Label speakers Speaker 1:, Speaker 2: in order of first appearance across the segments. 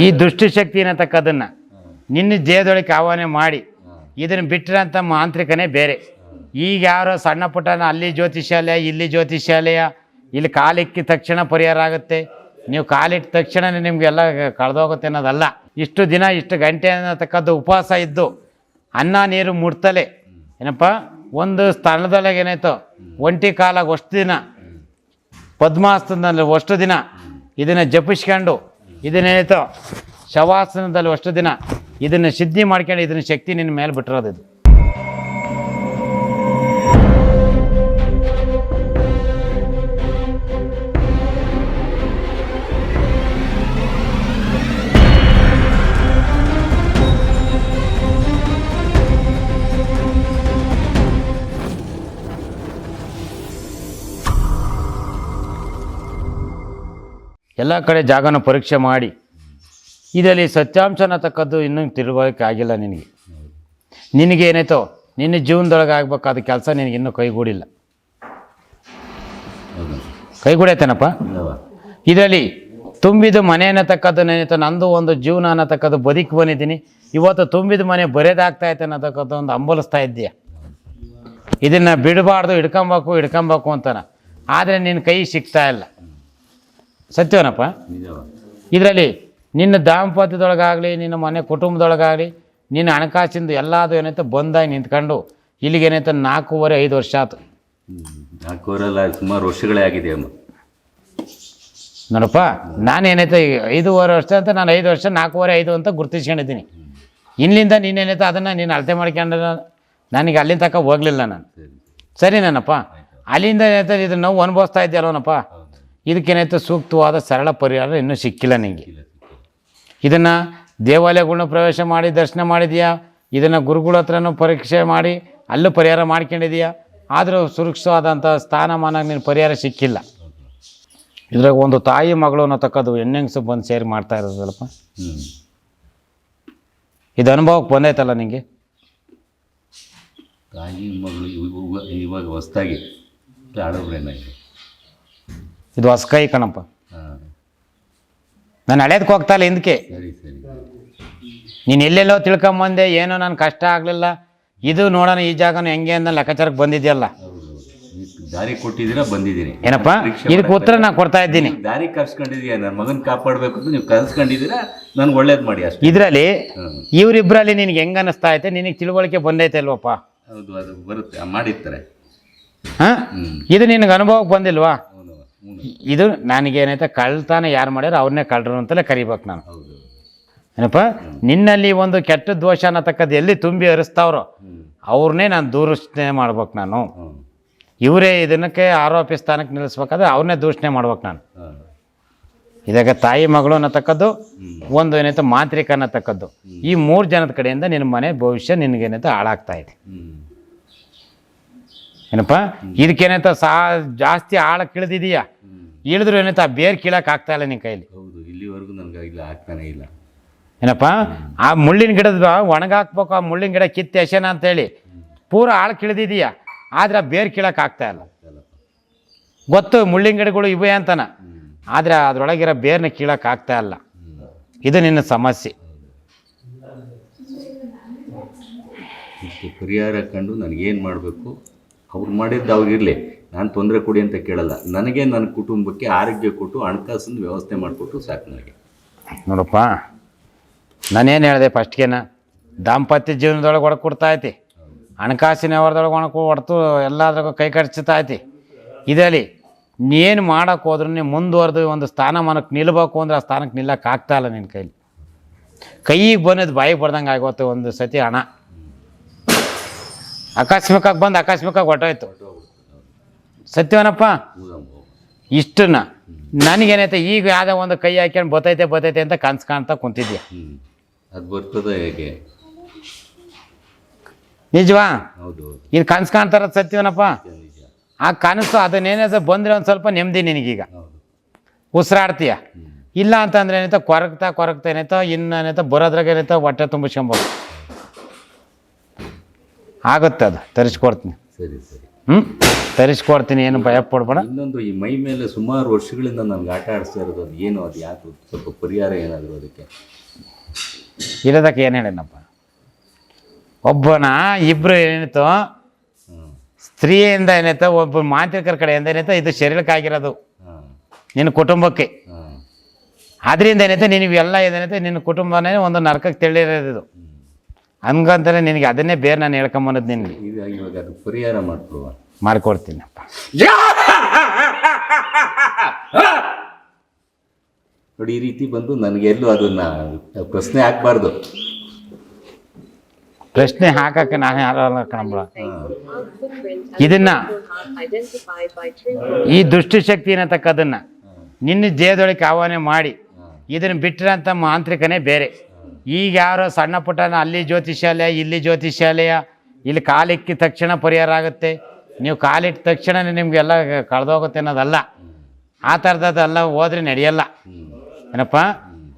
Speaker 1: ಈ ದುಷ್ಟಶಕ್ತಿ ಏನತಕ್ಕದನ್ನ ನಿನ್ನ ದೇಹದೊಳಗೆ ಆಹ್ವಾನ ಮಾಡಿ ಇದನ್ನು ಬಿಟ್ಟಿರೋಂಥ ಮಾಂತ್ರಿಕನೇ ಬೇರೆ. ಈಗ ಯಾರೋ ಸಣ್ಣ ಪುಟ್ಟನ ಅಲ್ಲಿ ಜ್ಯೋತಿಷಾಲಯ ಇಲ್ಲಿ ಜ್ಯೋತಿಷಾಲಯ ಇಲ್ಲಿ ಕಾಲಿಕ್ಕಿದ ತಕ್ಷಣ ಪರಿಹಾರ ಆಗುತ್ತೆ, ನೀವು ಕಾಲಿಟ್ಟ ತಕ್ಷಣ ನಿಮಗೆಲ್ಲ ಕಳೆದೋಗುತ್ತೆ ಅನ್ನೋದಲ್ಲ. ಇಷ್ಟು ದಿನ ಇಷ್ಟು ಗಂಟೆ ಅನ್ನತಕ್ಕದ್ದು ಉಪವಾಸ ಇದ್ದು ಅನ್ನ ನೀರು ಮುಟ್ತಲೇ ಏನಪ್ಪ ಒಂದು ಸ್ಥಳದೊಳಗೆ ಏನಾಯ್ತು ಒಂಟಿ ಕಾಲಾಗ ಅಷ್ಟು ದಿನ ಪದ್ಮಾಸನದಲ್ಲಿ ಅಷ್ಟು ದಿನ ಇದನ್ನು ಜಪಿಸ್ಕೊಂಡು ಇದನ್ನೇನಾಯ್ತು ಶವಾಸನದಲ್ಲಿ ಅಷ್ಟು ದಿನ ಇದನ್ನು ಸಿದ್ಧಿ ಮಾಡ್ಕೊಂಡು ಇದನ್ನ ಶಕ್ತಿ ನಿನ್ನ ಮೇಲೆ ಬಿಟ್ಟಿರೋದು ಇದು. ಎಲ್ಲ ಕಡೆ ಜಾಗನ ಪರೀಕ್ಷೆ ಮಾಡಿ ಇದರಲ್ಲಿ ಸತ್ಯಾಂಶ ಅನ್ನತಕ್ಕದ್ದು ಇನ್ನೂ ತಿಳುವಳಿಕೆ ಆಗಿಲ್ಲ ನಿನಗೆ. ನಿನಗೆ ಏನಾಯ್ತೋ ನಿನ್ನ ಜೀವನದೊಳಗೆ ಆಗ್ಬೇಕಾದ ಕೆಲಸ ನಿನಗೆ ಇನ್ನೂ ಕೈಗೂಡಿಲ್ಲ. ಕೈಗೂಡೈತೇನಪ್ಪ? ಇದರಲ್ಲಿ ತುಂಬಿದ ಮನೆ ಅನ್ನತಕ್ಕದ್ದು ಏನಾಯ್ತು ನಂದು ಒಂದು ಜೀವನ ಅನ್ನತಕ್ಕದ್ದು ಬದುಕಿ ಬಂದಿದ್ದೀನಿ. ಇವತ್ತು ತುಂಬಿದ ಮನೆ ಬರೆದಾಗ್ತಾಯಿತ್ತು ಅನ್ನತಕ್ಕದ್ದು ಒಂದು ಹಂಬಲಿಸ್ತಾ ಇದ್ದೀಯ. ಇದನ್ನು ಬಿಡಬಾರ್ದು, ಹಿಡ್ಕೊಬೇಕು ಅಂತಾನೆ. ಆದರೆ ನಿನ್ನ ಕೈ ಸಿಗ್ತಾ ಇಲ್ಲ. ಸತ್ಯವನಪ್ಪ? ಇದರಲ್ಲಿ ನಿನ್ನ ದಾಂಪತ್ಯದೊಳಗಾಗಲಿ ನಿನ್ನ ಮನೆ ಕುಟುಂಬದೊಳಗಾಗಲಿ ನಿನ್ನ ಹಣಕಾಸಿಂದು ಎಲ್ಲದು ಏನೈತೆ ಬಂದಾಗಿ ನಿಂತ್ಕೊಂಡು ಇಲ್ಲಿಗೇನೈತೆ 4.5 ವರ್ಷ ಆಯ್ತು.
Speaker 2: 4.5 ಸುಮಾರು ವರ್ಷಗಳೇ ಆಗಿದೆ ಅಮ್ಮ.
Speaker 1: ನೋಡಪ್ಪ, ನಾನೇನೈತೆ 5.5 ವರ್ಷ ಅಂತ ನಾನು 5 ವರ್ಷ 4.5 ಅಂತ ಗುರ್ತಿಸ್ಕೊಂಡಿದ್ದೀನಿ. ಇಲ್ಲಿಂದ ನೀನೇನೈತೆ ಅದನ್ನು ನೀನು ಅಳತೆ ಮಾಡ್ಕೊಂಡು ನನಗೆ ಅಲ್ಲಿಂದ ತನಕ ಹೋಗಲಿಲ್ಲ ನಾನು. ಸರಿನೇನಪ್ಪ? ಅಲ್ಲಿಂದ ಏನೈತೆ ಇದನ್ನು ನೋವು ಅನುಭವಿಸ್ತಾ ಇದ್ದೀಯಲ್ವನಪ್ಪ. ಇದಕ್ಕೇನೈತೆ ಸೂಕ್ತವಾದ ಸರಳ ಪರಿಹಾರ ಇನ್ನೂ ಸಿಕ್ಕಿಲ್ಲ ನಿನಗೆ. ಇದನ್ನು ದೇವಾಲಯಗಳನ್ನ ಪ್ರವೇಶ ಮಾಡಿ ದರ್ಶನ ಮಾಡಿದೆಯಾ, ಇದನ್ನು ಗುರುಗಳ ಹತ್ರನೂ ಪರೀಕ್ಷೆ ಮಾಡಿ ಅಲ್ಲೂ ಪರಿಹಾರ ಮಾಡ್ಕೊಂಡಿದೆಯಾ, ಆದರೂ ಸುರಕ್ಷಿತವಾದಂಥ ಸ್ಥಾನಮಾನ ನಿನ್ನ ಪರಿಹಾರ ಸಿಕ್ಕಿಲ್ಲ. ಇದ್ರಾಗ ಒಂದು ತಾಯಿ ಮಗಳು ಅನ್ನತಕ್ಕದ್ದು ಹೆಣ್ಣೆಂಗ್ಸು ಬಂದು ಸೇರಿ ಮಾಡ್ತಾ ಇರೋದಲ್ಲಪ್ಪ. ಇದು ಅನುಭವಕ್ಕೆ ಬಂದೈತಲ್ಲ ನಿನಗೆ?
Speaker 2: ತಾಯಿ ಮಗಳು ಇವಾಗ ಹೊಸ್ದಾಗಿ ಆಡೋಬ್ರೇನಾಗಿದೆ.
Speaker 1: ಇದು ಹೊಸಕೈ ಕಣಪ್ಪ. ನಾನು ಹಳೇದಕ್ಕೆ ಹೋಗ್ತಾ ಇಲ್ಲ ಹಿಂದಕ್ಕೆ. ನೀನು ಎಲ್ಲೆಲ್ಲೋ ತಿಳ್ಕೊಂಬಂದೆ, ಏನೋ ನಾನು ಕಷ್ಟ ಆಗಲಿಲ್ಲ, ಇದು ನೋಡೋಣ ಈ ಜಾಗನೂ ಹೆಂಗೆ ಅಂತ ಲೆಕ್ಕಾಚಾರಕ್ಕೆ ಬಂದಿದೆಯಲ್ಲ.
Speaker 2: ದಾರಿ ಕೊಟ್ಟಿದ್ದೀರಾ, ಬಂದಿದ್ದೀನಿ.
Speaker 1: ಏನಪ್ಪ ಇದಕ್ಕೆ ಉತ್ತರ ನಾನು ಕೊಡ್ತಾ ಇದ್ದೀನಿ.
Speaker 2: ದಾರಿ ಕರ್ಸ್ಕೊಂಡಿದ್ದೀಯಾ, ನನ್ನ ಮಗನ ಕಾಪಾಡಬೇಕು ಅಂತ ನೀವು ಕಲ್ಸ್ಕೊಂಡಿದ್ದೀರಾ, ನನಗೆ ಒಳ್ಳೇದು ಮಾಡಿ ಅಷ್ಟೇ.
Speaker 1: ಇದರಲ್ಲಿ ಇವರಿಬ್ಬರಲ್ಲಿ ನಿನಗೆ ಹೆಂಗೆ ಅನ್ನಿಸ್ತಾ ಐತೆ? ನಿನಗೆ ತಿಳುವಳಿಕೆ ಬಂದೈತೆ ಅಲ್ವಪ್ಪ?
Speaker 2: ಹೌದು, ಅದು ಬರುತ್ತೆ, ಮಾಡಿರ್ತಾರೆ.
Speaker 1: ಹಾಂ, ಇದು ನಿನಗೆ ಅನುಭವಕ್ಕೆ ಬಂದಿಲ್ವಾ? ಇದು ನನಗೇನೈತೆ ಕಳ್ತಾನೆ ಯಾರು ಮಾಡ್ಯಾರ ಅವ್ರನ್ನೇ ಕಳ್ಳರು ಅಂತಲೇ ಕರಿಬೇಕು ನಾನು. ಏನಪ್ಪ, ನಿನ್ನಲ್ಲಿ ಒಂದು ಕೆಟ್ಟ ದೋಷ ಅನ್ನತಕ್ಕದ್ದು ಎಲ್ಲಿ ತುಂಬಿ ಹರಿಸ್ತಾವ್ರೋ ಅವ್ರನ್ನೇ ನಾನು ದೂಷಣೆ ಮಾಡ್ಬೇಕು ನಾನು. ಇವರೇ ಇದನ್ನಕ್ಕೆ ಆರೋಪಿ ಸ್ಥಾನಕ್ಕೆ ನಿಲ್ಲಿಸ್ಬೇಕಾದ್ರೆ ಅವ್ರನ್ನೇ ದೂಷಣೆ ಮಾಡ್ಬೇಕು ನಾನು. ಇದಾಗ ತಾಯಿ ಮಗಳು ಅನ್ನತಕ್ಕದ್ದು ಒಂದು ಏನೈತೆ ಮಾಂತ್ರಿಕ ಅನ್ನತಕ್ಕದ್ದು ಈ 3 ಜನದ ಕಡೆಯಿಂದ ನಿನ್ನ ಮನೆ ಭವಿಷ್ಯ ನಿನಗೇನೈತೆ ಹಾಳಾಗ್ತಾ ಇದೆ. ಏನಪ್ಪ, ಇದಕ್ಕೇನೈತೆ ಜಾಸ್ತಿ ಆಳಕ್ಕೆ ಇಳಿದಿದೀಯಾ, ಇಳಿದ್ರು ಏನೈತೆ ಆ ಬೇರೆ ಕೀಳಕ್ಕೆ ಆಗ್ತಾ ಇಲ್ಲ ನಿನ್ನ ಕೈಲಿ.
Speaker 2: ಹೌದು, ಇಲ್ಲಿವರೆಗೂ ನನಗೆ ಇಲ್ಲ, ಆಗ್ತಾನೆ ಇಲ್ಲ.
Speaker 1: ಏನಪ್ಪ, ಆ ಮುಳ್ಳಿನ ಗಿಡದ ಒಣಗಾಕ್ಬೇಕು, ಆ ಮುಳ್ಳಿನ ಗಿಡ ಕಿತ್ತು ಎಸೆನ ಅಂತೇಳಿ ಪೂರ ಆಳಕ್ಕೆ ಇಳಿದಿದೀಯಾ, ಆದರೆ ಆ ಬೇರೆ ಕೀಳಕ್ಕೆ ಆಗ್ತಾ ಇಲ್ಲ. ಗೊತ್ತು ಮುಳ್ಳಿನ ಗಿಡಗಳು ಇವೆ ಅಂತಾನ, ಆದರೆ ಅದರೊಳಗಿರೋ ಬೇರ್ನ ಕೀಳಕ್ಕೆ ಆಗ್ತಾ ಇಲ್ಲ. ಇದು ನಿನ್ನ ಸಮಸ್ಯೆ.
Speaker 2: ಪರಿಹಾರ ಕಂಡು ನನಗೇನು ಮಾಡಬೇಕು, ಅವ್ರು ಮಾಡಿದ್ದು ಅವ್ರಿಗಿರಲಿ, ನಾನು ತೊಂದರೆ ಕೊಡಿ ಅಂತ ಕೇಳಲ್ಲ. ನನಗೆ ನನ್ನ ಕುಟುಂಬಕ್ಕೆ ಆರೋಗ್ಯ ಕೊಟ್ಟು ಹಣಕಾಸಿನ ವ್ಯವಸ್ಥೆ ಮಾಡಿಕೊಟ್ಟು ಸಾಕು ನನಗೆ.
Speaker 1: ನೋಡಪ್ಪ, ನಾನೇನು ಹೇಳಿದೆ ಫಸ್ಟ್ಗೆನ, ದಾಂಪತ್ಯ ಜೀವನದೊಳಗೆ ಒಳಗೆ ಕೊಡ್ತಾ ಐತಿ, ಹಣಕಾಸಿನ ವ್ಯವಹಾರದೊಳಗೆ ಒಣಕು ಹೊಡ್ತು ಎಲ್ಲದ್ರಾಗ ಕೈ ಕಟ್ಸ್ತಾ ಐತಿ. ಇದರಲ್ಲಿ ನೀನು ಮಾಡೋಕ್ಕೆ ಹೋದ್ರೂ ನೀವು ಮುಂದುವರೆದು ಒಂದು ಸ್ಥಾನಮಾನಕ್ಕೆ ನಿಲ್ಲಬೇಕು ಅಂದರೆ ಆ ಸ್ಥಾನಕ್ಕೆ ನಿಲ್ಲಕ್ಕೆ ಆಗ್ತಾಯಿಲ್ಲ ನಿನ್ನ ಕೈಲಿ. ಕೈಗೆ ಬಂದಿದ್ದು ಬಾಯಿಗೆ ಬರ್ದಂಗೆ ಆಗೋತ್ತು. ಒಂದು ಸತಿ ಹಣ ಆಕಸ್ಮಿಕವಾಗಿ ಬಂದು ಆಕಸ್ಮಿಕವಾಗಿ ಹೊಟ್ಟೋಯ್ತು. ಸತ್ಯವನಪ್ಪ? ಇಷ್ಟನ್ನ ನನಗೇನೈತೆ ಈಗ ಯಾವುದೋ ಒಂದು ಕೈ ಹಾಕ್ಕೊಂಡು ಬತ್ತೈತೆ ಅಂತ ಕನ್ಸು ಕಾಣ್ತಾ ಕುಂತಿದ್ಯಾ.
Speaker 2: ಅದು ಬರ್ತದೆ ಹೇಗೆ?
Speaker 1: ನಿಜವಾ?
Speaker 2: ಹೌದು,
Speaker 1: ಇದು ಕನ್ಸು ಕಾಣ್ತಾರ ಸತ್ಯವನಪ್ಪ. ಆ ಕನಸು ಅದನ್ನೇನೈತೆ ಬಂದರೆ ಒಂದು ಸ್ವಲ್ಪ ನೆಮ್ಮದಿ ನಿನಗೀಗ ಉಸಿರಾಡ್ತೀಯ. ಇಲ್ಲ ಅಂತಂದ್ರೆ ಏನೈತೆ ಕೊರಗ್ತಾ ಏನೈತೋ ಇನ್ನೇನೈತೆ ಬರೋದ್ರಾಗ ಏನೈತೆ ಹೊಟ್ಟೆ ತುಂಬಿಸ್ಕೊಂಬೋದು. ಆಗುತ್ತೆ, ಅದು ತರಿಸ್ಕೊಡ್ತೀನಿ.
Speaker 2: ಸರಿ ಸರಿ.
Speaker 1: ತರಿಸ್ಕೊಡ್ತೀನಿ, ಏನು ಭಯ ಪಡ್ಬೇಡ.
Speaker 2: ಇನ್ನೊಂದು, ಈ ಮೈ ಮೇಲೆ ಸುಮಾರು ವರ್ಷಗಳಿಂದ ನನಗೆ ಆಟ ಆಡಿಸ್ತಾ ಇರೋದು ಅದು ಏನು, ಅದು ಯಾಕೆ ಸ್ವಲ್ಪ ಪರಿಹಾರ ಏನಾದರೂ ಅದಕ್ಕೆ?
Speaker 1: ಇರೋದಕ್ಕೆ ಏನು ಹೇಳಿನಪ್ಪ, ಒಬ್ಬನ ಇಬ್ಬರು ಏನಿತ್ತು ಸ್ತ್ರೀಯಿಂದ ಏನಾಯ್ತು, ಒಬ್ಬ ಮಾಂತ್ರಿಕರ ಕಡೆಯಿಂದ ಏನಾಯ್ತು, ಇದು ಶರೀರಕ್ಕಾಗಿರೋದು ನಿನ್ನ ಕುಟುಂಬಕ್ಕೆ. ಅದರಿಂದ ಏನಾಯ್ತು ನಿನಗೆ ಎಲ್ಲ ಇದೇನೈತೆ ನಿನ್ನ ಕುಟುಂಬನೇ ಒಂದು ನರಕಕ್ಕೆ ತೆಳ್ಳಿರೋದು. ಹಂಗಂತಲೇ ನಿನಗೆ ಅದನ್ನೇ ಬೇರೆ ನಾನು ಹೇಳ್ಕೊಂಬನ್ನೋದು ನಿನಗೆ.
Speaker 2: ಇವಾಗ ಅದು ಪರಿಹಾರ ಮಾಡ್ಕೊಡುವ,
Speaker 1: ಮಾಡ್ಕೊಡ್ತೀನಪ್ಪ.
Speaker 2: ನೋಡಿ, ಈ ರೀತಿ ಬಂದು ನನಗೆಲ್ಲೂ ಅದನ್ನ ಪ್ರಶ್ನೆ ಹಾಕ್ಬಾರ್ದು.
Speaker 1: ಪ್ರಶ್ನೆ ಹಾಕಕ್ಕೆ ನಾನು ಯಾರಲ್ಲ ಕಣಂಬಳ. ಇದನ್ನ ಈ ದುಷ್ಟಶಕ್ತಿ ಅನ್ನತಕ್ಕದನ್ನ ನಿನ್ನ ದೇಹದೊಳಗೆ ಆಹ್ವಾನ ಮಾಡಿ ಇದನ್ನು ಬಿಟ್ಟಿರೋಂಥ ಮಾಂತ್ರಿಕನೇ ಬೇರೆ. ಈಗ ಯಾರೋ ಸಣ್ಣ ಪುಟ್ಟನ ಅಲ್ಲಿ ಜ್ಯೋತಿಷಾಲಯ, ಇಲ್ಲಿ ಜ್ಯೋತಿಷಾಲಯ, ಇಲ್ಲಿ ಕಾಲಿಕ್ಕಿದ ತಕ್ಷಣ ಪರಿಹಾರ ಆಗುತ್ತೆ, ನೀವು ಕಾಲಿಟ್ಟ ತಕ್ಷಣ ನಿಮಗೆಲ್ಲ ಕಳೆದೋಗುತ್ತೆ ಅನ್ನೋದಲ್ಲ. ಆ ಥರದ್ದೆಲ್ಲ ಹೋದ್ರೆ ನಡೆಯಲ್ಲ ಏನಪ್ಪ.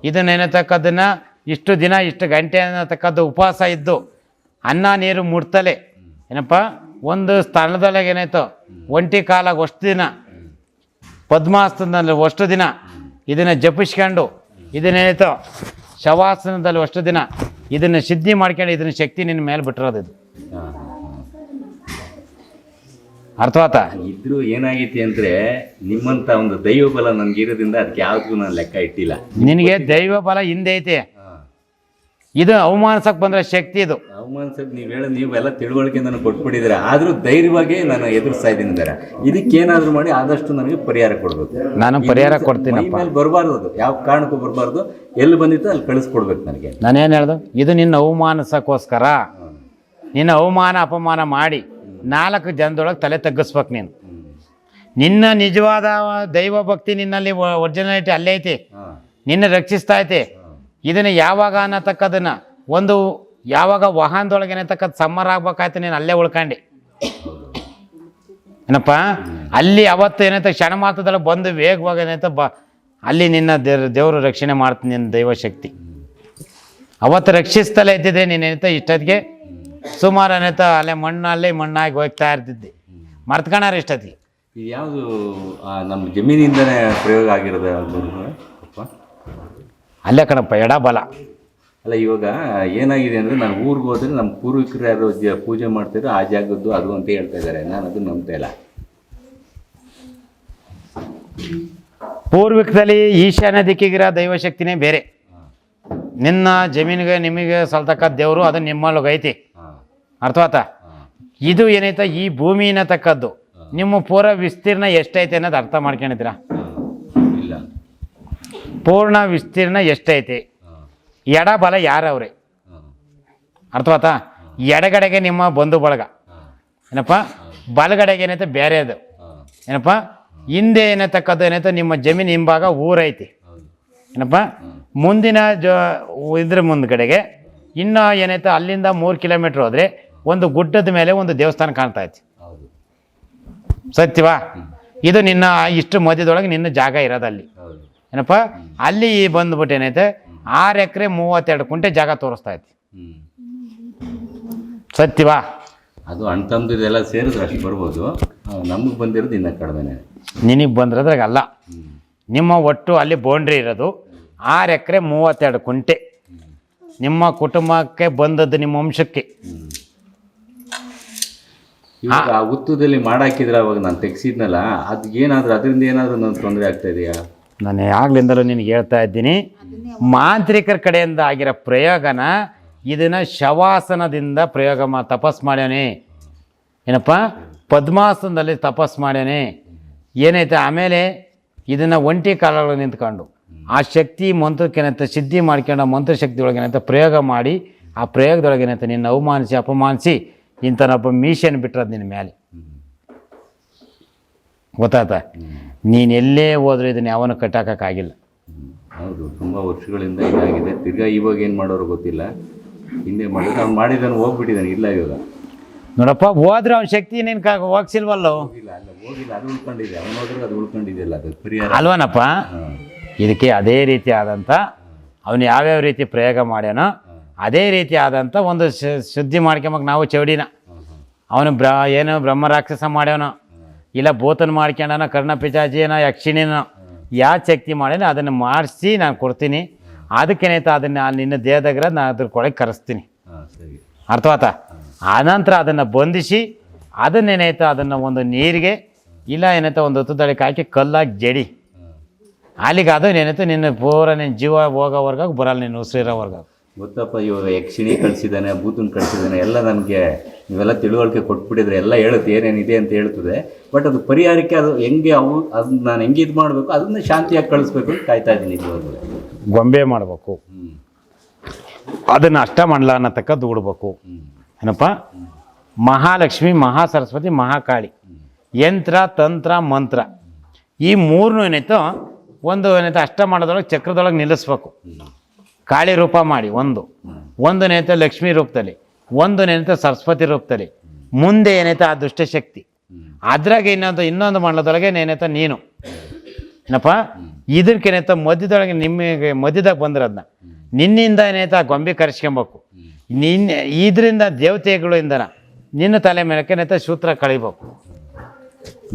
Speaker 1: ಇದನ್ನೇನತಕ್ಕದನ್ನು ಇಷ್ಟು ದಿನ ಇಷ್ಟು ಗಂಟೆ ಅನ್ನತಕ್ಕದ್ದು ಉಪವಾಸ ಇದ್ದು ಅನ್ನ ನೀರು ಮುಟ್ತಲೇ ಏನಪ್ಪ ಒಂದು ಸ್ಥಳದೊಳಗೆ ಏನಾಯ್ತು ಒಂಟಿ ಕಾಲಾಗ ಅಷ್ಟು ದಿನ ಪದ್ಮಾಸನದಲ್ಲಿ ಅಷ್ಟು ದಿನ ಇದನ್ನು ಜಪಿಸ್ಕೊಂಡು ಇದನ್ನೇನಾಯ್ತು ಶವಾಸನದಲ್ಲಿ ಅಷ್ಟು ದಿನ ಇದನ್ನು ಸಿದ್ಧಿ ಮಾಡ್ಕೊಂಡು ಇದನ್ನ ಶಕ್ತಿ ನಿನ್ನ ಮೇಲೆ ಬಿಟ್ಟಿರೋದು. ಇದು ಅರ್ಥವಾತ?
Speaker 2: ಇದ್ರೂ ಏನಾಗೈತಿ ಅಂದರೆ ನಿಮ್ಮಂಥ ಒಂದು ದೈವ ಬಲ ನನಗಿರೋದ್ರಿಂದ ಅದಕ್ಕೆ ಯಾವ್ದು ನಾನು ಲೆಕ್ಕ ಇಟ್ಟಿಲ್ಲ.
Speaker 1: ನಿನಗೆ ದೈವ ಬಲ ಹಿಂದೆ ಐತೆ, ಇದು ಅವಮಾನಿಸಕ್ಕೆ ಬಂದರೆ ಶಕ್ತಿ. ಇದು
Speaker 2: ಅವಮಾನಿಸಕ್ಕೆ ನೀವೆಲ್ಲ ತಿಳುವಳಿಕೆ ನನಗೆ ಕೊಟ್ಬಿಟ್ಟಿದ್ದೀರಾ, ಆದರೂ ಧೈರ್ಯವಾಗಿ ನಾನು ಎದುರಿಸ್ತಾ ಇದ್ದೀನಿ ಅಂದರೆ ಇದಕ್ಕೇನಾದರೂ ಮಾಡಿ ಆದಷ್ಟು ನನಗೆ ಪರಿಹಾರ ಕೊಡಬೇಕು.
Speaker 1: ನಾನು ಪರಿಹಾರ ಕೊಡ್ತೀನಪ್ಪ.
Speaker 2: ಮೇಲೆ ಬರಬಾರ್ದು, ಅದು ಯಾವ ಕಾರಣಕ್ಕೂ ಬರಬಾರ್ದು, ಎಲ್ಲಿ ಬಂದಿತ್ತು ಅಲ್ಲಿ ಕಳಿಸ್ಕೊಡ್ಬೇಕು ನನಗೆ.
Speaker 1: ನಾನೇನು ಹೇಳ್ದು, ಇದು ನಿನ್ನ ಅವಮಾನಿಸೋಕ್ಕೋಸ್ಕರ ನಿನ್ನ ಅವಮಾನ ಅಪಮಾನ ಮಾಡಿ 4 ಜನದೊಳಗೆ ತಲೆ ತಗ್ಗಿಸ್ಬೇಕು. ನೀನು ನಿನ್ನ ನಿಜವಾದ ದೈವ ಭಕ್ತಿ ನಿನ್ನಲ್ಲಿ ಒರಿಜಿನಾಲಿಟಿ ಅಲ್ಲೇ ಐತಿ, ನಿನ್ನ ರಕ್ಷಿಸ್ತಾ ಐತೆ. ಇದನ್ನು ಯಾವಾಗ ಅನ್ನತಕ್ಕದನ್ನ ಒಂದು ಯಾವಾಗ ವಾಹನದೊಳಗೆ ಏನತಕ್ಕದ್ದು ಸಮ್ಮರ್ ಆಗ್ಬೇಕಾಯ್ತು ನೀನು ಅಲ್ಲೇ ಉಳ್ಕೊಂಡು ಏನಪ್ಪ ಅಲ್ಲಿ ಅವತ್ತು ಏನೈತೆ ಕ್ಷಣ ಮಾತ್ರದೊಳಗೆ ಬಂದು ವೇಗವಾಗಿ ಏನೈತೆ ಅಲ್ಲಿ ನಿನ್ನ ದೇವರು ರಕ್ಷಣೆ ಮಾಡ್ತೀನಿ. ನಿನ್ನ ದೈವಶಕ್ತಿ ಅವತ್ತು ರಕ್ಷಿಸ್ತಲೇ ಇದ್ದಿದ್ದೆ ನೀನೇನೈತೆ ಇಷ್ಟೊತ್ತಿಗೆ ಸುಮಾರು ಏನೈತೆ ಅಲ್ಲೇ ಮಣ್ಣಾಗಿ ಹೋಗ್ತಾ ಇರ್ತಿದ್ದೆ, ಮರ್ತ್ಕೊಂಡಾರ ಇಷ್ಟೊತ್ತಿಗೆ.
Speaker 2: ಇದು ಯಾವುದು ನಮ್ಮ ಜಮೀನಿಂದನೇ ಪ್ರಯೋಗ ಆಗಿರೋದು
Speaker 1: ಅಲ್ಲೇ ಕಣಪ್ಪ ಎಡಬಲ.
Speaker 2: ಅಲ್ಲ, ಇವಾಗ ಏನಾಗಿದೆ ಅಂದರೆ ನಾನು ಊರಿಗೆ ಹೋದರೆ ನಮ್ಮ ಪೂರ್ವಿಕರು ಯಾರು ಪೂಜೆ ಮಾಡ್ತಿದ್ರು ಆ ಜಾಗದ್ದು ಅದು ಅಂತ ಹೇಳ್ತಾ ಇದ್ದಾರೆ. ನಾನು ಅದನ್ನು ನಂಬ್ತಾ ಇಲ್ಲ.
Speaker 1: ಪೂರ್ವಿಕದಲ್ಲಿ ಈಶಾನ್ಯ ದಿಕ್ಕಿಗಿರೋ ದೈವಶಕ್ತಿನೇ ಬೇರೆ. ನಿನ್ನ ಜಮೀನಿಗೆ ನಿಮಗೆ ಸಲ್ತಕ್ಕ ದೇವರು ಅದು ನಿಮ್ಮೊಳಗೈತಿ. ಅರ್ಥವಾತ? ಇದು ಏನೈತೆ ಈ ಭೂಮಿ ಅನ್ನತಕ್ಕದ್ದು ನಿಮ್ಮ ಪೂರ್ವ ವಿಸ್ತೀರ್ಣ ಎಷ್ಟೈತೆ ಅನ್ನೋದು ಅರ್ಥ ಮಾಡ್ಕೊಂಡಿದ್ದೀರಾ?
Speaker 2: ಇಲ್ಲ.
Speaker 1: ಪೂರ್ಣ ವಿಸ್ತೀರ್ಣ ಎಷ್ಟೈತೆ? ಎಡಬಲ ಯಾರವ್ರೆ? ಅರ್ಥವಾತ? ಎಡಗಡೆಗೆ ನಿಮ್ಮ ಬಂಧು ಬಳಗ ಏನಪ್ಪ, ಬಲಗಡೆಗೆ ಏನೈತೆ ಬೇರೆ ಅದು ಏನಪ್ಪ, ಹಿಂದೆ ಏನತಕ್ಕದ್ದು ಏನೈತೆ ನಿಮ್ಮ ಜಮೀನು ಹಿಂಭಾಗ ಊರೈತಿ ಏನಪ್ಪ. ಮುಂದಿನ ಇದ್ರ ಮುಂದ್ಗಡೆಗೆ ಇನ್ನೂ ಏನೈತೆ ಅಲ್ಲಿಂದ 3 ಕಿಲೋಮೀಟ್ರ್ ಹೋದರೆ ಒಂದು ಗುಡ್ಡದ ಮೇಲೆ ಒಂದು ದೇವಸ್ಥಾನ ಕಾಣ್ತಾ ಐತಿ. ಸತ್ಯವಾ? ಇದು ನಿನ್ನ ಇಷ್ಟು ಮಧ್ಯದೊಳಗೆ ನಿನ್ನ ಜಾಗ ಇರೋದಲ್ಲಿ ಏನಪ್ಪ. ಅಲ್ಲಿ ಬಂದ್ಬಿಟ್ಟು ಏನೈತೆ 6 ಎಕರೆ 32 ಕುಂಟೆ ಜಾಗ ತೋರಿಸ್ತಾ ಐತಿ. ಸತ್ಯವಾ?
Speaker 2: ಅದು ಅಣ್ಣ ತಮ್ಮದೆಲ್ಲ ಸೇರಿದ್ರೆ ಅಷ್ಟು ಬರ್ಬೋದು, ನಮಗೆ ಬಂದಿರೋದು ಇನ್ನೂ ಕಡಿಮೆನೇ.
Speaker 1: ನಿನಗೆ ಬಂದಿರೋದ್ರಾಗ ಅಲ್ಲ, ನಿಮ್ಮ ಒಟ್ಟು ಅಲ್ಲಿ ಬೌಂಡ್ರಿ ಇರೋದು 6 ಎಕರೆ 32 ಕುಂಟೆ ನಿಮ್ಮ ಕುಟುಂಬಕ್ಕೆ ಬಂದದ್ದು, ನಿಮ್ಮ ವಂಶಕ್ಕೆ.
Speaker 2: ಇವಾಗ ಆ ಉತ್ತದಲ್ಲಿ ಮಾಡಾಕಿದ್ರೆ ಅವಾಗ ನಾನು ತೆಗ್ಸಿದ್ನಲ್ಲ, ಅದು ಏನಾದರೂ ಅದರಿಂದ ಏನಾದರೂ ನನಗೆ ತೊಂದರೆ ಆಗ್ತಾ ಇದೆಯಾ?
Speaker 1: ನಾನು ಆಗ್ಲಿಂದಲೂ ನಿನಗೆ ಹೇಳ್ತಾ ಇದ್ದೀನಿ, ಮಾಂತ್ರಿಕರ ಕಡೆಯಿಂದ ಆಗಿರೋ ಪ್ರಯೋಗನ ಇದನ್ನು ಶವಾಸನದಿಂದ ಪ್ರಯೋಗ ತಪಸ್ ಮಾಡ್ಯಾನೆ ಏನಪ್ಪ, ಪದ್ಮಾಸನದಲ್ಲಿ ತಪಸ್ ಮಾಡ್ಯಾನೆ ಏನೈತೆ. ಆಮೇಲೆ ಇದನ್ನು ಒಂಟಿ ಕಾಲಗಳು ನಿಂತ್ಕೊಂಡು ಆ ಶಕ್ತಿ ಮಂತ್ರಕ್ಕೇನಂತ ಸಿದ್ಧಿ ಮಾಡ್ಕೊಂಡು ಆ ಮಂತ್ರಶಕ್ತಿ ಒಳಗೇನಂತ ಪ್ರಯೋಗ ಮಾಡಿ ಆ ಪ್ರಯೋಗದೊಳಗೇನಂತ ನಿನ್ನ ಅವಮಾನಿಸಿ ಅಪಮಾನಿಸಿ ಇಂಥನೊಬ್ಬ ಮೀಶನ್ ಬಿಟ್ಟಿರೋದು ನಿನ್ನ ಮೇಲೆ. ಗೊತ್ತಾಯ್ತಾ? ನೀನು ಎಲ್ಲೇ ಹೋದ್ರೂ ಇದನ್ನು ಯಾವನು ಕಟ್ಟಾಕೋಕ್ಕಾಗಿಲ್ಲ.
Speaker 2: ಹೌದು, ತುಂಬ ವರ್ಷಗಳಿಂದ ಇದಾಗಿದೆ. ತಿರ್ಗಾ ಇವಾಗ ಏನು ಮಾಡೋರು ಗೊತ್ತಿಲ್ಲ. ಹಿಂದೆ ಮಾಡಿದ್ರೆ ಅವ್ನು ಮಾಡಿದ್ದಾನೆ, ಹೋಗ್ಬಿಟ್ಟಿದ್ದಾನೆ. ಇಲ್ಲ ಇವಾಗ
Speaker 1: ನೋಡಪ್ಪ, ಹೋದ್ರೆ ಅವ್ನ ಶಕ್ತಿ ನೀನು ಹೋಗ್ಸಿಲ್ವಲ್ಲೋ.
Speaker 2: ಹೋಗಿಲ್ಲ, ಅದು ಉಳ್ಕೊಂಡಿದೆ. ಅವನು ಹೋದ್ರೆ ಅದು ಉಳ್ಕೊಂಡಿದೆಯಲ್ಲ, ಅದು ಪರಿಹಾರ
Speaker 1: ಅಲ್ವನಪ್ಪ. ಇದಕ್ಕೆ ಅದೇ ರೀತಿ ಆದಂಥ ಅವನು ಯಾವ್ಯಾವ ರೀತಿ ಪ್ರಯೋಗ ಮಾಡ್ಯಾನೋ ಅದೇ ರೀತಿ ಆದಂಥ ಒಂದು ಶುದ್ಧಿ ಮಾಡ್ಕೊಂಬಕ್ಕೆ ನಾವು ಚೌಡಿನ ಅವನು ಏನೋ ಬ್ರಹ್ಮ ರಾಕ್ಷಸ ಮಾಡ್ಯವನೋ ಇಲ್ಲ ಭೂತನ ಮಾಡ್ಕೊಂಡನ ಕರ್ಣ ಪಿಚಾಚಿನ ಯಕ್ಷಿಣಿನೋ ಯಾವ ಶಕ್ತಿ ಮಾಡ್ಯಾನ ಅದನ್ನು ಮಾಡಿಸಿ ನಾನು ಕೊಡ್ತೀನಿ. ಅದಕ್ಕೇನೈತೆ ಅದನ್ನು ನಿನ್ನ ದೇಹದಾಗ ನಾನು ಅದ್ರ ಕೊಳಗೆ ಕರೆಸ್ತೀನಿ.
Speaker 2: ಸರಿ.
Speaker 1: ಅರ್ಥವಾತ? ಆನಂತರ ಅದನ್ನು ಬಂಧಿಸಿ ಅದನ್ನೇನೈತೆ ಅದನ್ನು ಒಂದು ನೀರಿಗೆ ಇಲ್ಲ ಏನೈತೆ ಒಂದು ಹೊತ್ತದಳಿಗೆ ಹಾಕಿ ಕಲ್ಲಾಗಿ ಜಡಿ ಅಲ್ಲಿಗೆ ಅದು ಏನೈತೆ ನಿನ್ನ ಪೂರ ನಿನ್ನ ಜೀವ ಹೋಗೋವರ್ಗಾಗ ಬರಲ್ಲ, ನಿನ್ನ ಉಸಿರಿರೋವರ್ಗಾಗ.
Speaker 2: ಗೊತ್ತಪ್ಪ, ಇವಾಗ ಯಕ್ಷಿಣಿ ಕಳಿಸಿದ್ದಾನೆ, ಭೂತನ ಕಳಿಸಿದ್ದಾನೆ ಎಲ್ಲ ನನಗೆ ನೀವೆಲ್ಲ ತಿಳುವಳಿಕೆ ಕೊಟ್ಬಿಟ್ಟಿದ್ರೆ ಎಲ್ಲ ಹೇಳುತ್ತೆ ಏನೇನಿದೆ ಅಂತ ಹೇಳ್ತದೆ. ಬಟ್ ಅದು ಪರಿಹಾರಕ್ಕೆ ಅದು ಹೆಂಗೆ ಅದನ್ನ ನಾನು ಹೆಂಗೆ ಇದು ಮಾಡಬೇಕು ಅದನ್ನ ಶಾಂತಿಯಾಗಿ ಕಳಿಸ್ಬೇಕು ಅಂತ ಕಾಯ್ತಾ ಇದ್ದೀನಿ. ಇದುವರೆಗೂ
Speaker 1: ಗೊಂಬೆ ಮಾಡಬೇಕು, ಅದನ್ನು ಅಷ್ಟಮಂಡಲ ಅನ್ನತಕ್ಕ ದೂಡಬೇಕು. ಏನಪ್ಪ, ಮಹಾಲಕ್ಷ್ಮಿ, ಮಹಾ ಸರಸ್ವತಿ, ಮಹಾಕಾಳಿ, ಯಂತ್ರ ತಂತ್ರ ಮಂತ್ರ ಈ ಮೂರನ್ನೂ ಏನೈತೋ ಒಂದು ಏನೈತೆ ಅಷ್ಟಮಂಡಲದೊಳಗೆ ಚಕ್ರದೊಳಗೆ ನಿಲ್ಲಿಸ್ಬೇಕು. ಕಾಳಿ ರೂಪ ಮಾಡಿ ಒಂದು ಏನೈತೆ ಲಕ್ಷ್ಮೀ ರೂಪದಲ್ಲಿ, ಒಂದು ಏನೈತೆ ಸರಸ್ವತಿ ರೂಪದಲ್ಲಿ, ಮುಂದೆ ಏನೈತೆ ಆ ದುಷ್ಟಶಕ್ತಿ, ಅದ್ರಾಗೆ ಇನ್ನೊಂದು ಮಂಡಲದೊಳಗೆ ಏನೈತೆ ನೀನು ಏನಪ್ಪ ಇದಕ್ಕೇನೈತೆ ಮಧ್ಯದೊಳಗೆ ನಿಮಗೆ ಮಧ್ಯದಾಗ ಬಂದಿರೋದನ್ನ ನಿನ್ನಿಂದ ಏನೈತೆ ಆ ಗೊಂಬೆ ಕರೆಸ್ಕೊಬೇಕು. ಇದರಿಂದ ದೇವತೆಗಳಿಂದ ನಿನ್ನ ತಲೆ ಮೇಲಕ್ಕೆ ಏನೈತೆ ಸೂತ್ರ ಕಳಿಬೇಕು.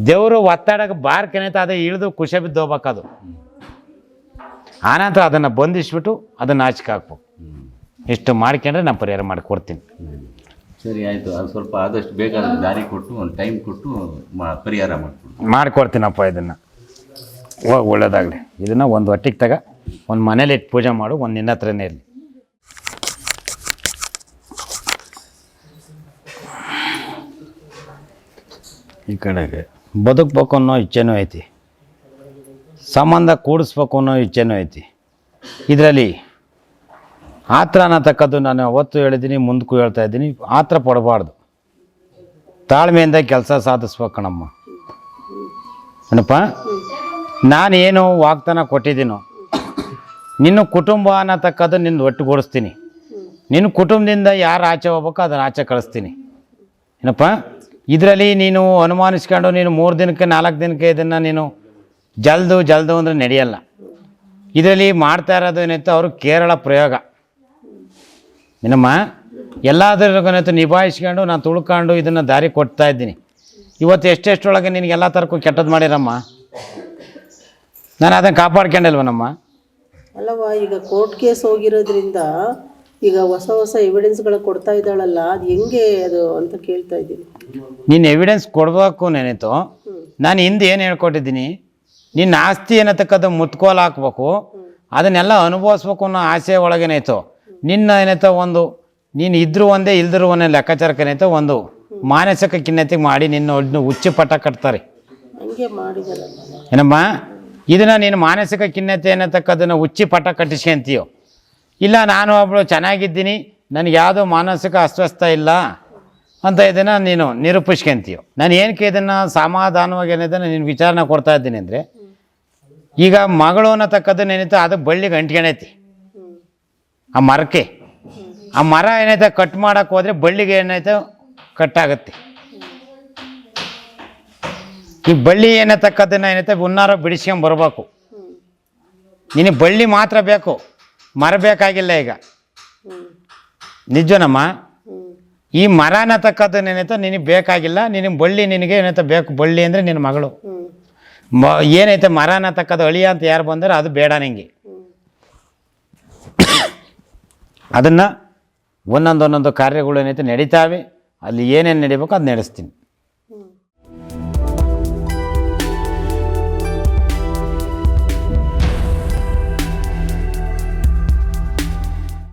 Speaker 1: ದೇವರು ಒತ್ತಡಕ್ಕೆ ಬಾರ್ಕೇನೈತೆ ಅದೇ ಇಳಿದು ಖುಷಿ ಬಿದ್ದು ಹೋಗ್ಬೇಕು. ಅದು ಆನಂತರ ಅದನ್ನು ಬಂಧಿಸ್ಬಿಟ್ಟು ಅದನ್ನು ಆಚೆಗೆ ಹಾಕ್ಬೇಕು. ಇಷ್ಟು ಮಾಡ್ಕೊಂಡ್ರೆ ನಾನು ಪರಿಹಾರ ಮಾಡಿಕೊಡ್ತೀನಿ.
Speaker 2: ಸರಿ, ಆಯಿತು. ಅದು ಸ್ವಲ್ಪ ಆದಷ್ಟು ಬೇಗ ದಾರಿ ಕೊಟ್ಟು ಒಂದು ಟೈಮ್ ಕೊಟ್ಟು ಪರಿಹಾರ
Speaker 1: ಮಾಡಿಕೊಡ್ತೀನಪ್ಪ. ಇದನ್ನು ಒಳ್ಳೇದಾಗಲಿ. ಇದನ್ನು ಒಂದು ಹೊಟ್ಟಿಗೆ ತಗ, ಒಂದು ಮನೇಲಿ ಇಟ್ಟು ಪೂಜೆ ಮಾಡು, ಒಂದು ನಿನ್ನ ಹತ್ರನೇ ಇರಲಿ. ಈ ಕಡೆಗೆ ಬದುಕಬೇಕು ಅನ್ನೋ ಇಚ್ಛೆನೂ ಐತಿ, ಸಂಬಂಧ ಕೂಡಿಸ್ಬೇಕು ಅನ್ನೋ ಇಚ್ಛೆನೂ ಐತಿ. ಇದರಲ್ಲಿ ಆತ್ರ ಅನ್ನತಕ್ಕದ್ದು ನಾನು ಅವತ್ತು ಹೇಳಿದ್ದೀನಿ, ಮುಂದಕ್ಕೂ ಹೇಳ್ತಾ ಇದ್ದೀನಿ, ಆತ್ರ ಪಡಬಾರ್ದು. ತಾಳ್ಮೆಯಿಂದ ಕೆಲಸ ಸಾಧಿಸ್ಬೇಕು ಕಣಮ್ಮ. ಏನಪ್ಪ, ನಾನೇನು ವಾಗ್ದಾನ ಕೊಟ್ಟಿದ್ದೀನೋ ನಿನ್ನ ಕುಟುಂಬ ಅನ್ನತಕ್ಕದ್ದು ನಿನ್ನ ಒಟ್ಟುಗೂಡಿಸ್ತೀನಿ. ನಿನ್ನ ಕುಟುಂಬದಿಂದ ಯಾರು ಆಚೆ ಹೋಗ್ಬೇಕೋ ಅದನ್ನು ಆಚೆ ಕಳಿಸ್ತೀನಿ. ಏನಪ್ಪ, ಇದರಲ್ಲಿ ನೀನು ಅನುಮಾನಿಸ್ಕೊಂಡು ನೀನು 3 ದಿನಕ್ಕೆ 4 ದಿನಕ್ಕೆ ಇದನ್ನು ನೀನು ಜಲ್ದು ಅಂದರೆ ನಡೆಯಲ್ಲ. ಇದರಲ್ಲಿ ಮಾಡ್ತಾ ಇರೋದು ಏನೈತೆ ಅವರು ಕೇರಳ ಪ್ರಯೋಗ. ಏನಮ್ಮ, ಎಲ್ಲದರಗನೈತೆ ನಿಭಾಯಿಸ್ಕೊಂಡು ನಾನು ತುಳ್ಕೊಂಡು ಇದನ್ನು ದಾರಿ ಕೊಡ್ತಾ ಇದ್ದೀನಿ. ಇವತ್ತು ಎಷ್ಟೆಷ್ಟೊಳಗೆ ನಿನಗೆಲ್ಲ ಥರಕ್ಕೂ ಕೆಟ್ಟದ್ದು ಮಾಡಿರಮ್ಮ, ನಾನು ಅದನ್ನು ಕಾಪಾಡ್ಕೊಂಡಿಲ್ವನಮ್ಮ.
Speaker 3: ಅಲ್ಲವ, ಈಗ ಕೋರ್ಟ್ ಕೇಸ್ ಹೋಗಿರೋದ್ರಿಂದ ಈಗ ಹೊಸ ಎವಿಡೆನ್ಸ್ಗಳು ಕೊಡ್ತಾ ಇದ್ದಾಳಲ್ಲ, ಅದು ಹೆಂಗೆ ಅದು ಅಂತ ಕೇಳ್ತಾ ಇದ್ದೀನಿ.
Speaker 1: ನೀನು ಎವಿಡೆನ್ಸ್ ಕೊಡಬೇಕು ನೆನೀತು. ನಾನು ಹಿಂದೆ ಏನು ಹೇಳ್ಕೊಟ್ಟಿದ್ದೀನಿ, ನಿನ್ನ ಆಸ್ತಿ ಏನತಕ್ಕದ್ದು ಮುತ್ಕೋಲು ಹಾಕ್ಬೇಕು, ಅದನ್ನೆಲ್ಲ ಅನುಭವಿಸ್ಬೇಕು ಅನ್ನೋ ಆಸೆ ಒಳಗೇನಾಯ್ತು. ನಿನ್ನ ಏನೈತೋ ಒಂದು ನೀನು ಇದ್ರೂ ಒಂದೇ ಇಲ್ದರೂ ಒಂದೇ ಲೆಕ್ಕಾಚಾರಕ್ಕೇನೈತೋ ಒಂದು ಮಾನಸಿಕ ಖಿನ್ನತೆ ಮಾಡಿ ನಿನ್ನ ಹುಚ್ಚು ಪಟ್ಟ ಕಟ್ತಾರೆ.
Speaker 3: ಹಂಗೆ ಮಾಡಿದಲ್ಲ
Speaker 1: ಏನಮ್ಮ, ಇದನ್ನು ನೀನು ಮಾನಸಿಕ ಖಿನ್ನತೆ ಅನ್ನತಕ್ಕದನ್ನು ಹುಚ್ಚಿ ಪಟ್ಟ ಕಟ್ಟಿಸ್ಕೊಂತೀಯೋ, ಇಲ್ಲ ನಾನು ಒಬ್ಬಳು ಚೆನ್ನಾಗಿದ್ದೀನಿ ನನಗೆ ಯಾವುದೋ ಮಾನಸಿಕ ಅಸ್ವಸ್ಥ ಇಲ್ಲ ಅಂತ ಇದನ್ನು ನೀನು ನಿರೂಪಿಸ್ಕೊಂತೀಯೋ. ನಾನು ಏನಕ್ಕೆ ಇದನ್ನು ಸಮಾಧಾನವಾಗಿ ಏನಿದೆ ನೀನು ವಿಚಾರಣೆ ಕೊಡ್ತಾ ಇದ್ದೀನಿ ಅಂದರೆ, ಈಗ ಮಗಳು ಅನ್ನತಕ್ಕದ್ದನ್ನು ಏನೈತೆ ಅದು ಬಳ್ಳಿಗೆ ಅಂಟ್ಕೊಂಡೈತಿ. ಆ ಮರಕ್ಕೆ ಆ ಮರ ಏನೈತೆ ಕಟ್ ಮಾಡೋಕ್ಕೆ ಹೋದರೆ ಬಳ್ಳಿಗೆ ಏನೈತೆ ಕಟ್ಟಾಗುತ್ತೆ. ಈ ಬಳ್ಳಿ ಏನತಕ್ಕದ್ದನ್ನು ಏನೈತೆ ಹುನ್ನಾರ ಬಿಡಿಸ್ಕೊಂಡು ಬರಬೇಕು. ನಿನಗೆ ಬಳ್ಳಿ ಮಾತ್ರ ಬೇಕು, ಮರ ಬೇಕಾಗಿಲ್ಲ. ಈಗ ನಿಜನಮ್ಮ, ಈ ಮರ ಅನ್ನತಕ್ಕದ್ದನ್ನು ಏನೈತೆ ನಿನಗೆ ಬೇಕಾಗಿಲ್ಲ, ನಿನಗೆ ಬಳ್ಳಿ ನಿನಗೆ ಏನೈತೆ ಬೇಕು. ಬಳ್ಳಿ ಅಂದರೆ ನಿನ್ನ ಮಗಳು ಏನೈತೆ ಮರ ಅನ್ನತಕ್ಕದ್ದು ಅಳಿಯ ಅಂತ ಯಾರು ಬಂದರೆ ಅದು ಬೇಡ ನಿಂಗೆ. ಅದನ್ನು ಒಂದೊಂದೊಂದೊಂದು ಕಾರ್ಯಗಳು ಏನೈತೆ ನಡೀತಾವೆ, ಅಲ್ಲಿ ಏನೇನು ನಡಿಬೇಕು ಅದು ನಡೆಸ್ತೀನಿ.